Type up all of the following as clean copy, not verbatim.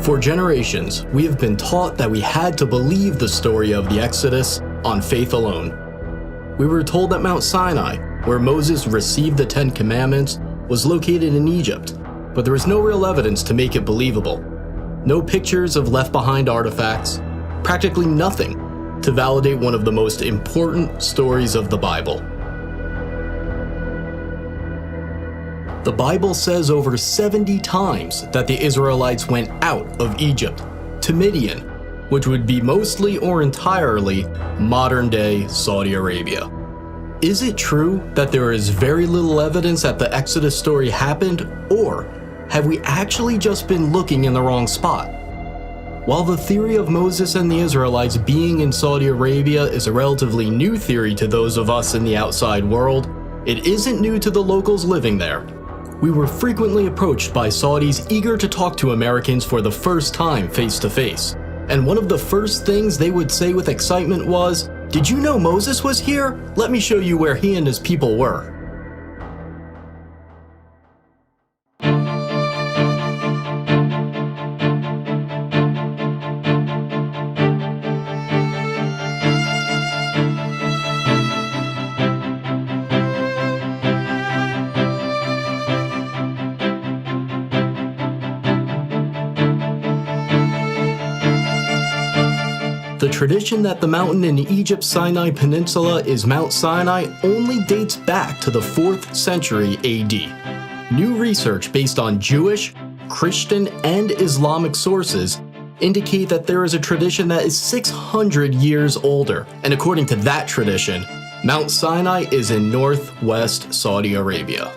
For generations, we have been taught that we had to believe the story of the Exodus on faith alone. We were told that Mount Sinai, where Moses received the Ten Commandments, was located in Egypt, but there was no real evidence to make it believable. No pictures of left-behind artifacts, practically nothing to validate one of the most important stories of the Bible. The Bible says over 70 times that the Israelites went out of Egypt to Midian, which would be mostly or entirely modern-day Saudi Arabia. Is it true that there is very little evidence that the Exodus story happened, or have we actually just been looking in the wrong spot? While the theory of Moses and the Israelites being in Saudi Arabia is a relatively new theory to those of us in the outside world, it isn't new to the locals living there. We were frequently approached by Saudis eager to talk to Americans for the first time face to face. And one of the first things they would say with excitement was, "Did you know Moses was here? Let me show you where he and his people were." The tradition that the mountain in Egypt's Sinai Peninsula is Mount Sinai only dates back to the 4th century AD. New research based on Jewish, Christian, and Islamic sources indicate that there is a tradition that is 600 years older, and according to that tradition, Mount Sinai is in northwest Saudi Arabia.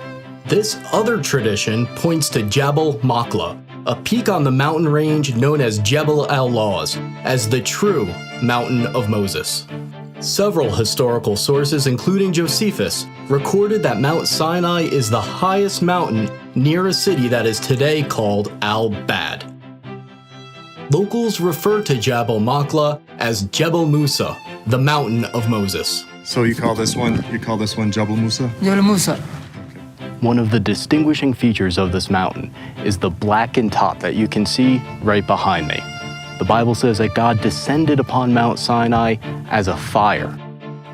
This other tradition points to Jebel Makla, a peak on the mountain range known as Jebel al-Lawz, as the true Mountain of Moses. Several historical sources, including Josephus, recorded that Mount Sinai is the highest mountain near a city that is today called Al-Bad. Locals refer to Jebel Makla as Jebel Musa, the Mountain of Moses. So you call this one Jebel Musa? Jebel Musa. One of the distinguishing features of this mountain is the blackened top that you can see right behind me. The Bible says that God descended upon Mount Sinai as a fire.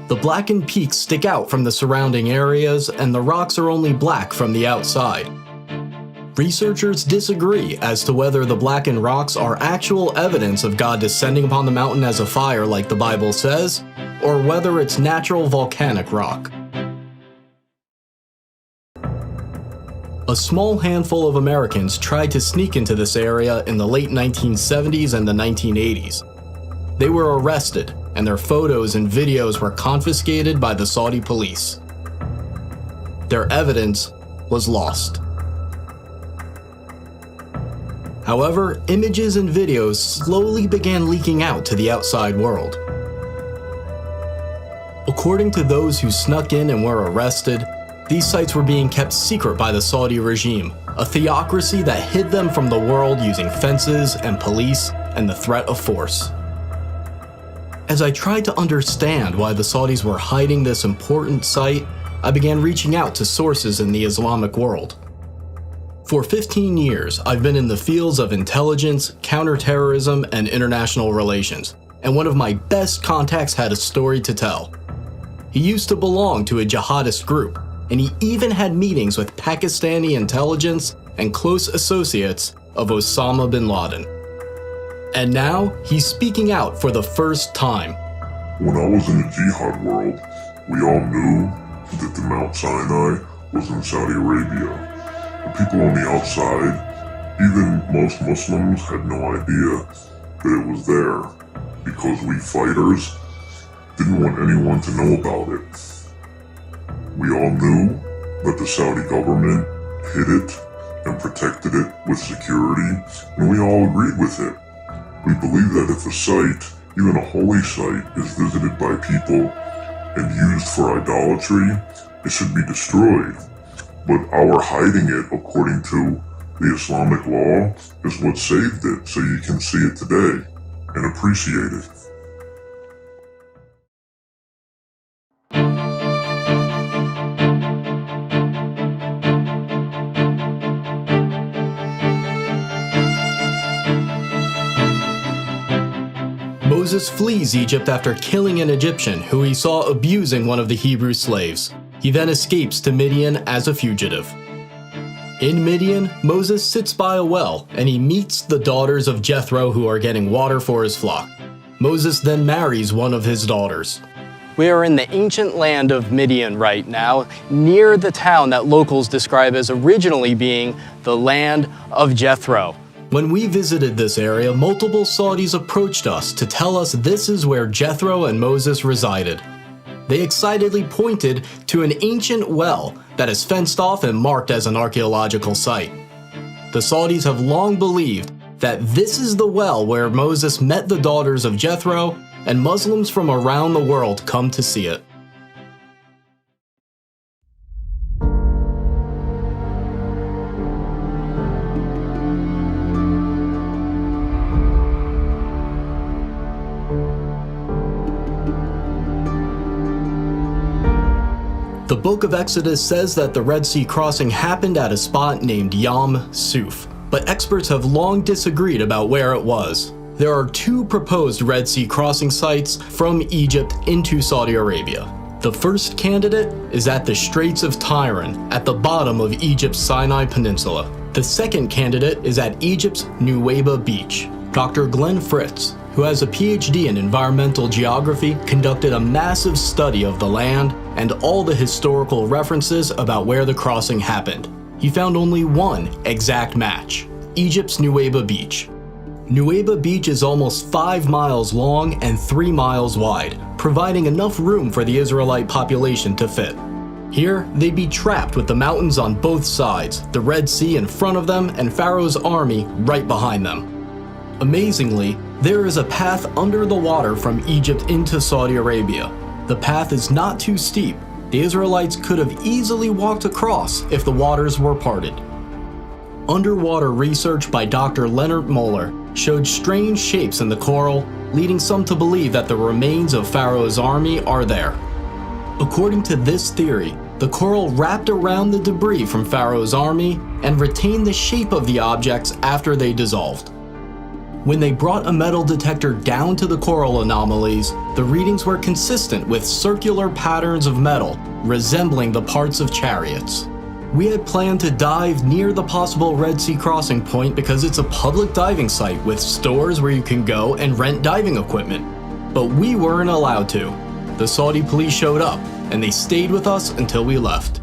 The blackened peaks stick out from the surrounding areas, and the rocks are only black from the outside. Researchers disagree as to whether the blackened rocks are actual evidence of God descending upon the mountain as a fire like the Bible says, or whether it's natural volcanic rock. A small handful of Americans tried to sneak into this area in the late 1970s and the 1980s. They were arrested, and their photos and videos were confiscated by the Saudi police. Their evidence was lost. However, images and videos slowly began leaking out to the outside world. According to those who snuck in and were arrested, these sites were being kept secret by the Saudi regime, a theocracy that hid them from the world using fences and police and the threat of force. As I tried to understand why the Saudis were hiding this important site, I began reaching out to sources in the Islamic world. For 15 years, I've been in the fields of intelligence, counterterrorism, and international relations, and one of my best contacts had a story to tell. He used to belong to a jihadist group, and he even had meetings with Pakistani intelligence and close associates of Osama bin Laden. And now, he's speaking out for the first time. When I was in the jihad world, we all knew that the Mount Sinai was in Saudi Arabia. The people on the outside, even most Muslims, had no idea that it was there, because we fighters didn't want anyone to know about it. We all knew that the Saudi government hid it and protected it with security, and we all agreed with it. We believe that if a site, even a holy site, is visited by people and used for idolatry, it should be destroyed. But our hiding it, according to the Islamic law, is what saved it, so you can see it today and appreciate it. Moses flees Egypt after killing an Egyptian who he saw abusing one of the Hebrew slaves. He then escapes to Midian as a fugitive. In Midian, Moses sits by a well and he meets the daughters of Jethro who are getting water for his flock. Moses then marries one of his daughters. We are in the ancient land of Midian right now, near the town that locals describe as originally being the land of Jethro. When we visited this area, multiple Saudis approached us to tell us this is where Jethro and Moses resided. They excitedly pointed to an ancient well that is fenced off and marked as an archaeological site. The Saudis have long believed that this is the well where Moses met the daughters of Jethro, and Muslims from around the world come to see it. The book of Exodus says that the Red Sea crossing happened at a spot named Yam Suf, but experts have long disagreed about where it was. There are two proposed Red Sea crossing sites from Egypt into Saudi Arabia. The first candidate is at the Straits of Tiran, at the bottom of Egypt's Sinai Peninsula. The second candidate is at Egypt's Nuweiba Beach. Dr. Glenn Fritz, who has a PhD in environmental geography, conducted a massive study of the land and all the historical references about where the crossing happened. He found only one exact match: Egypt's Nuweiba Beach. Nuweiba Beach is almost 5 miles long and 3 miles wide, providing enough room for the Israelite population to fit. Here, they'd be trapped with the mountains on both sides, the Red Sea in front of them, and Pharaoh's army right behind them. Amazingly, there is a path under the water from Egypt into Saudi Arabia. The path is not too steep. The Israelites could have easily walked across if the waters were parted. Underwater research by Dr. Leonard Moeller showed strange shapes in the coral, leading some to believe that the remains of Pharaoh's army are there. According to this theory, the coral wrapped around the debris from Pharaoh's army and retained the shape of the objects after they dissolved. When they brought a metal detector down to the coral anomalies, the readings were consistent with circular patterns of metal resembling the parts of chariots. We had planned to dive near the possible Red Sea crossing point because it's a public diving site with stores where you can go and rent diving equipment. But we weren't allowed to. The Saudi police showed up, and they stayed with us until we left.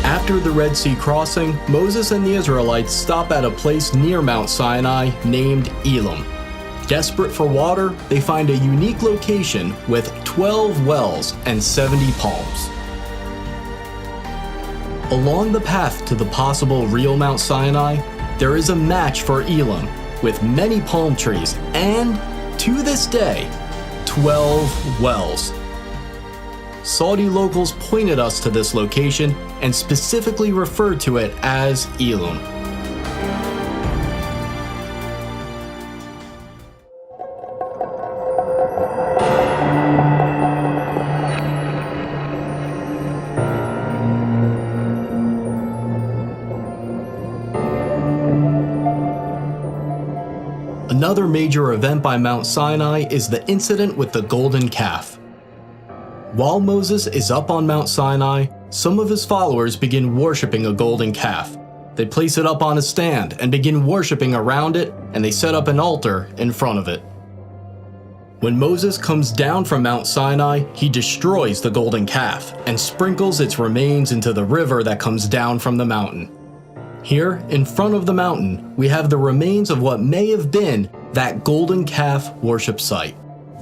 After the Red Sea crossing, Moses and the Israelites stop at a place near Mount Sinai named Elim. Desperate for water, they find a unique location with 12 wells and 70 palms. Along the path to the possible real Mount Sinai, there is a match for Elim with many palm trees and, to this day, 12 wells. Saudi locals pointed us to this location and specifically referred to it as Elim. Another major event by Mount Sinai is the incident with the golden calf. While Moses is up on Mount Sinai, some of his followers begin worshiping a golden calf. They place it up on a stand and begin worshiping around it, and they set up an altar in front of it. When Moses comes down from Mount Sinai, he destroys the golden calf and sprinkles its remains into the river that comes down from the mountain. Here, in front of the mountain, we have the remains of what may have been that golden calf worship site.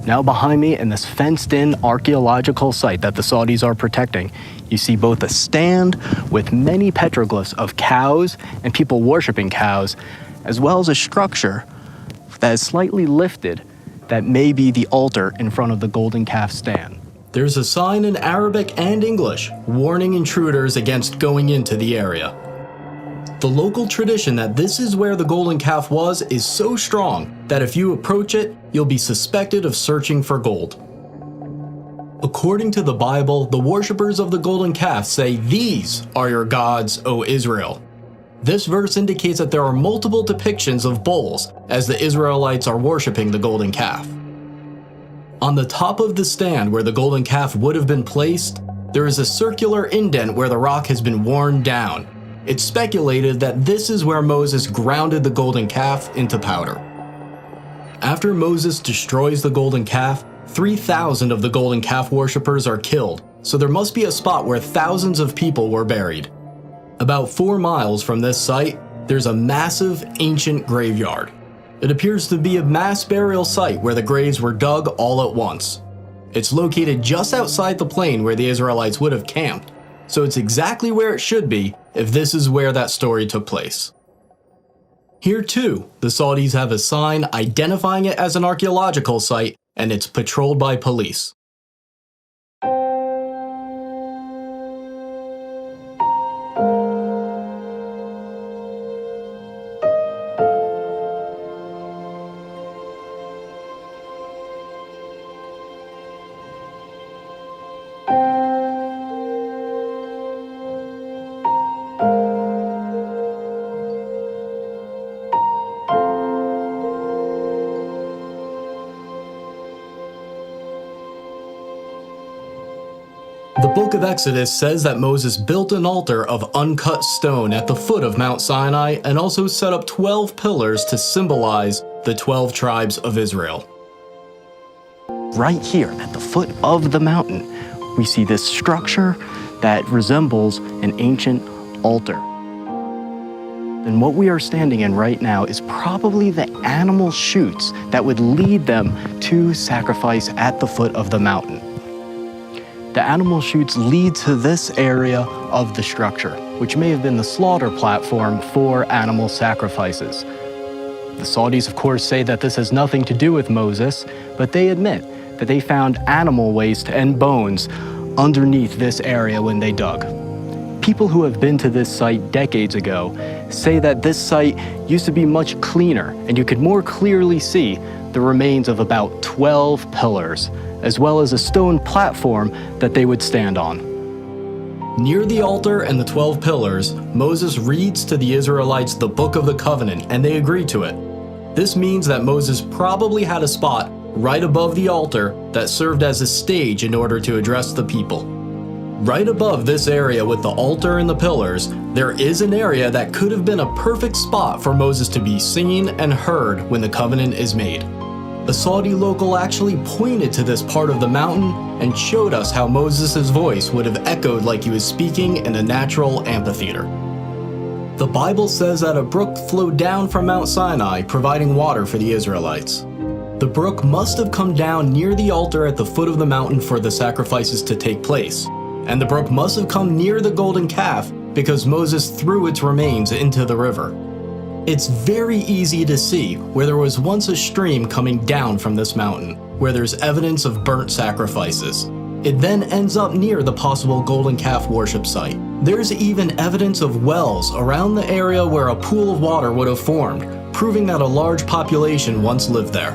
Now behind me, in this fenced-in archaeological site that the Saudis are protecting, you see both a stand with many petroglyphs of cows and people worshiping cows, as well as a structure that is slightly lifted that may be the altar in front of the golden calf stand. There's a sign in Arabic and English warning intruders against going into the area. The local tradition that this is where the golden calf was is so strong that if you approach it, you'll be suspected of searching for gold. According to the Bible, the worshippers of the golden calf say, "These are your gods, O Israel." This verse indicates that there are multiple depictions of bulls as the Israelites are worshiping the golden calf. On the top of the stand where the golden calf would have been placed, there is a circular indent where the rock has been worn down. It's speculated that this is where Moses grounded the golden calf into powder. After Moses destroys the golden calf, 3,000 of the golden calf worshippers are killed, so there must be a spot where thousands of people were buried. About 4 miles from this site, there's a massive ancient graveyard. It appears to be a mass burial site where the graves were dug all at once. It's located just outside the plain where the Israelites would have camped, so it's exactly where it should be if this is where that story took place. Here too, the Saudis have a sign identifying it as an archaeological site, and it's patrolled by police. The book of Exodus says that Moses built an altar of uncut stone at the foot of Mount Sinai and also set up 12 pillars to symbolize the 12 tribes of Israel. Right here at the foot of the mountain, we see this structure that resembles an ancient altar. And what we are standing in right now is probably the animal chutes that would lead them to sacrifice at the foot of the mountain. The animal chutes lead to this area of the structure, which may have been the slaughter platform for animal sacrifices. The Saudis, of course, say that this has nothing to do with Moses, but they admit that they found animal waste and bones underneath this area when they dug. People who have been to this site decades ago say that this site used to be much cleaner, and you could more clearly see the remains of about 12 pillars, as well as a stone platform that they would stand on. Near the altar and the 12 pillars, Moses reads to the Israelites the Book of the Covenant, and they agree to it. This means that Moses probably had a spot right above the altar that served as a stage in order to address the people. Right above this area with the altar and the pillars, there is an area that could have been a perfect spot for Moses to be seen and heard when the covenant is made. A Saudi local actually pointed to this part of the mountain and showed us how Moses' voice would have echoed like he was speaking in a natural amphitheater. The Bible says that a brook flowed down from Mount Sinai, providing water for the Israelites. The brook must have come down near the altar at the foot of the mountain for the sacrifices to take place, and the brook must have come near the golden calf because Moses threw its remains into the river. It's very easy to see where there was once a stream coming down from this mountain, where there's evidence of burnt sacrifices. It then ends up near the possible golden calf worship site. There's even evidence of wells around the area where a pool of water would have formed, proving that a large population once lived there.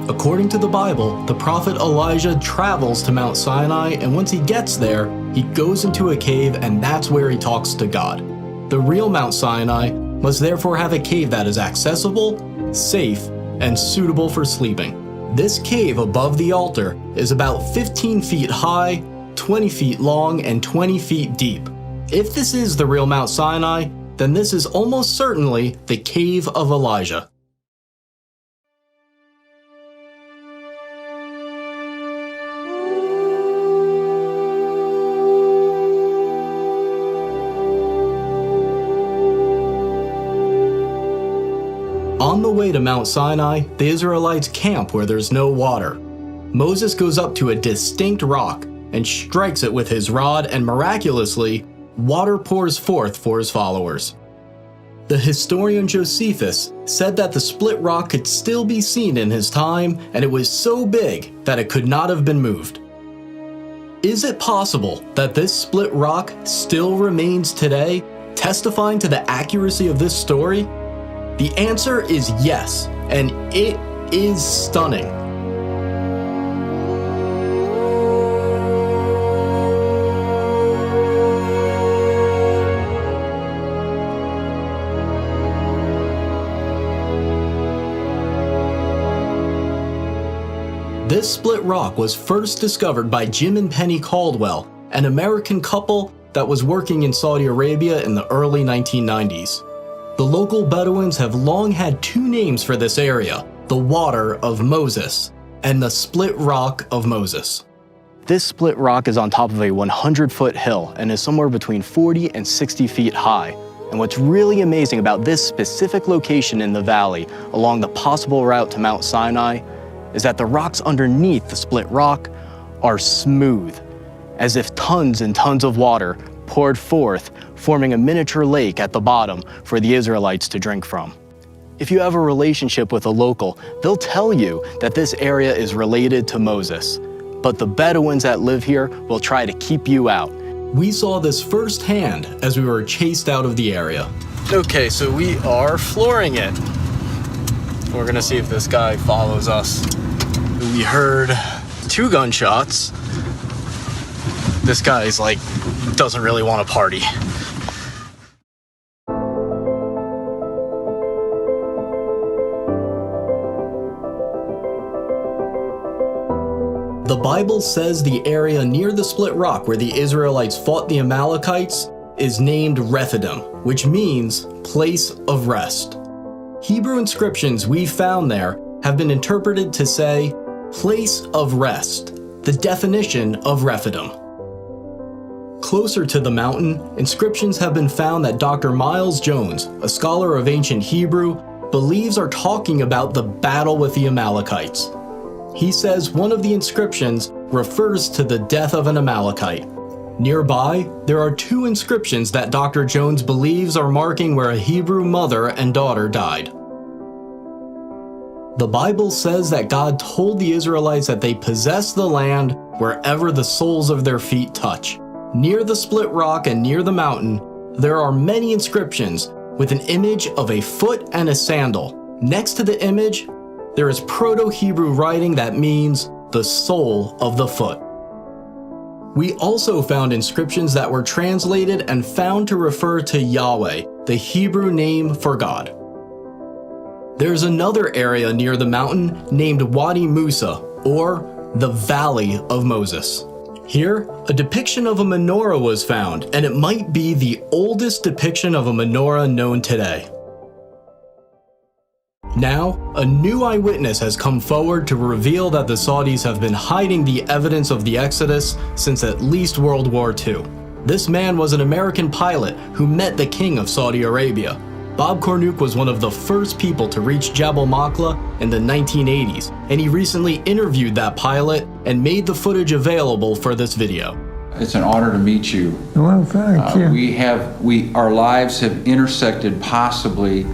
According to the Bible, the prophet Elijah travels to Mount Sinai, and once he gets there, he goes into a cave, and that's where he talks to God. The real Mount Sinai must therefore have a cave that is accessible, safe, and suitable for sleeping. This cave above the altar is about 15 feet high, 20 feet long, and 20 feet deep. If this is the real Mount Sinai, then this is almost certainly the Cave of Elijah. On the way to Mount Sinai, the Israelites camp where there's no water. Moses goes up to a distinct rock and strikes it with his rod, and miraculously, water pours forth for his followers. The historian Josephus said that the split rock could still be seen in his time, and it was so big that it could not have been moved. Is it possible that this split rock still remains today, testifying to the accuracy of this story? The answer is yes, and it is stunning. This split rock was first discovered by Jim and Penny Caldwell, an American couple that was working in Saudi Arabia in the early 1990s. The local Bedouins have long had two names for this area, the Water of Moses and the Split Rock of Moses. This split rock is on top of a 100-foot hill and is somewhere between 40 and 60 feet high. And what's really amazing about this specific location in the valley along the possible route to Mount Sinai is that the rocks underneath the split rock are smooth, as if tons and tons of water poured forth, forming a miniature lake at the bottom for the Israelites to drink from. If you have a relationship with a local, they'll tell you that this area is related to Moses, but the Bedouins that live here will try to keep you out. We saw this firsthand as we were chased out of the area. Okay, so we are flooring it. We're gonna see if this guy follows us. We heard 2 gunshots. This guy's like, doesn't really want to party. The Bible says the area near the split rock where the Israelites fought the Amalekites is named Rephidim, which means place of rest. Hebrew inscriptions we found there have been interpreted to say place of rest, the definition of Rephidim. Closer to the mountain, inscriptions have been found that Dr. Miles Jones, a scholar of ancient Hebrew, believes are talking about the battle with the Amalekites. He says one of the inscriptions refers to the death of an Amalekite. Nearby, there are 2 inscriptions that Dr. Jones believes are marking where a Hebrew mother and daughter died. The Bible says that God told the Israelites that they possess the land wherever the soles of their feet touch. Near the split rock and near the mountain, there are many inscriptions with an image of a foot and a sandal. Next to the image, there is Proto-Hebrew writing that means the sole of the foot. We also found inscriptions that were translated and found to refer to Yahweh, the Hebrew name for God. There's another area near the mountain named Wadi Musa, or the Valley of Moses. Here, a depiction of a menorah was found, and it might be the oldest depiction of a menorah known today. Now, a new eyewitness has come forward to reveal that the Saudis have been hiding the evidence of the Exodus since at least World War II. This man was an American pilot who met the king of Saudi Arabia. Bob Cornuke was one of the first people to reach Jabal Maqla in the 1980s, and he recently interviewed that pilot and made the footage available for this video. It's an honor to meet you. Well, thank you. Our lives have intersected possibly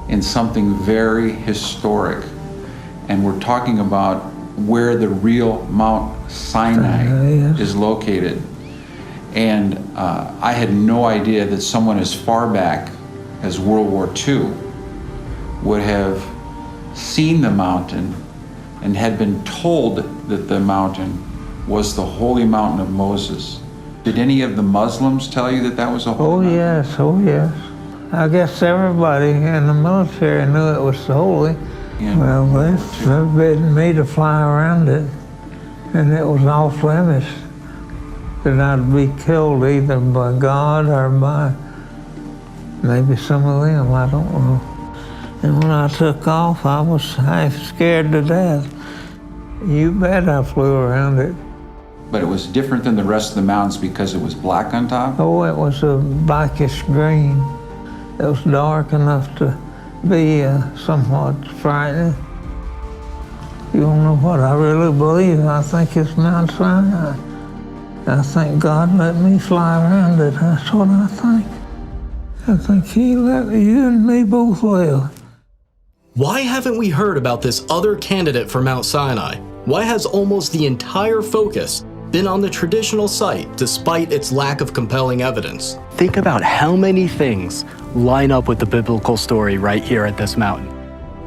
in something very historic, and we're talking about where the real Mount Sinai is located. And I had no idea that someone as far back as World War II would have seen the mountain and had been told that the mountain was the holy mountain of Moses. Did any of the Muslims tell you that that was a holy mountain? Oh yes. I guess everybody in the military knew it was holy. Yeah. Well, they forbidden me to fly around it, and it was off limits that I'd be killed either by God or by maybe some of them, I don't know. And when I took off, I was half scared to death. You bet I flew around it. But it was different than the rest of the mountains because it was black on top? Oh, it was a blackish green. It was dark enough to be somewhat frightening. You don't know what I really believe. I think it's Mount Sinai. I think God let me fly around it. That's what I think. I think he let you and me both live. Why haven't we heard about this other candidate for Mount Sinai? Why has almost the entire focus been on the traditional site despite its lack of compelling evidence. Think about how many things line up with the biblical story right here at this mountain.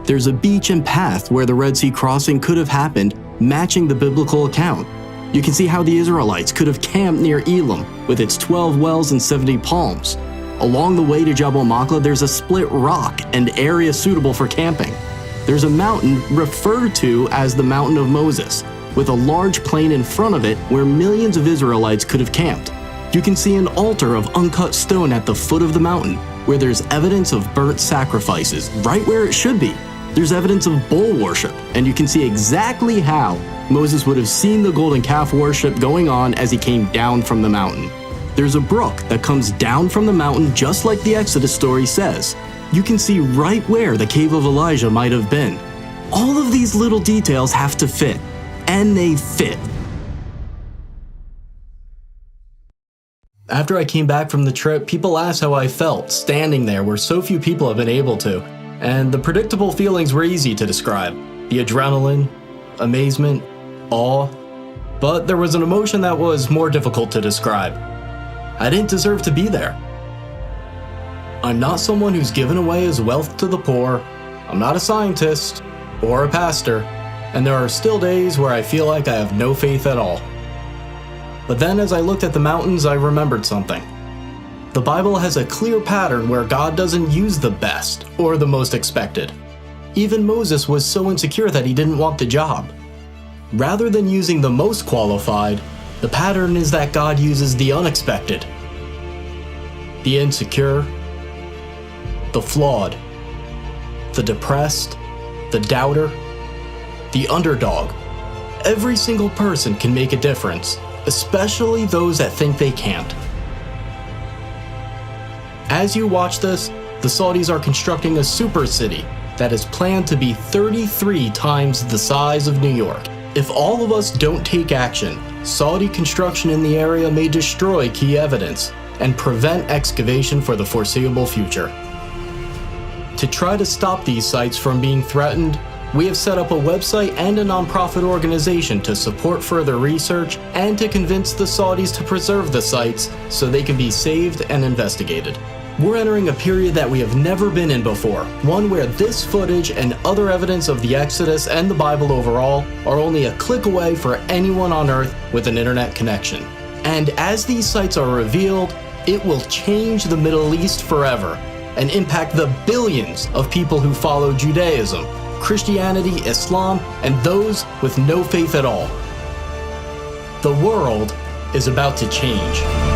There's a beach and path where the Red Sea crossing could have happened, matching the biblical account. You can see how the Israelites could have camped near Elim with its 12 wells and 70 palms. Along the way to Jabal Machlah, there's a split rock and area suitable for camping. There's a mountain referred to as the Mountain of Moses, with a large plain in front of it where millions of Israelites could have camped. You can see an altar of uncut stone at the foot of the mountain, where there's evidence of burnt sacrifices, right where it should be. There's evidence of bull worship, and you can see exactly how Moses would have seen the golden calf worship going on as he came down from the mountain. There's a brook that comes down from the mountain just like the Exodus story says. You can see right where the cave of Elijah might have been. All of these little details have to fit, and they fit. After I came back from the trip, people asked how I felt standing there where so few people have been able to, and the predictable feelings were easy to describe. The adrenaline, amazement, awe, but there was an emotion that was more difficult to describe. I didn't deserve to be there. I'm not someone who's given away his wealth to the poor, I'm not a scientist or a pastor, and there are still days where I feel like I have no faith at all. But then as I looked at the mountains, I remembered something. The Bible has a clear pattern where God doesn't use the best or the most expected. Even Moses was so insecure that he didn't want the job. Rather than using the most qualified, the pattern is that God uses the unexpected, the insecure, the flawed, the depressed, the doubter, the underdog. Every single person can make a difference, especially those that think they can't. As you watch this, the Saudis are constructing a super city that is planned to be 33 times the size of New York. If all of us don't take action, Saudi construction in the area may destroy key evidence and prevent excavation for the foreseeable future. To try to stop these sites from being threatened, we have set up a website and a nonprofit organization to support further research and to convince the Saudis to preserve the sites so they can be saved and investigated. We're entering a period that we have never been in before, one where this footage and other evidence of the Exodus and the Bible overall are only a click away for anyone on Earth with an internet connection. And as these sites are revealed, it will change the Middle East forever and impact the billions of people who follow Judaism, Christianity, Islam, and those with no faith at all. The world is about to change.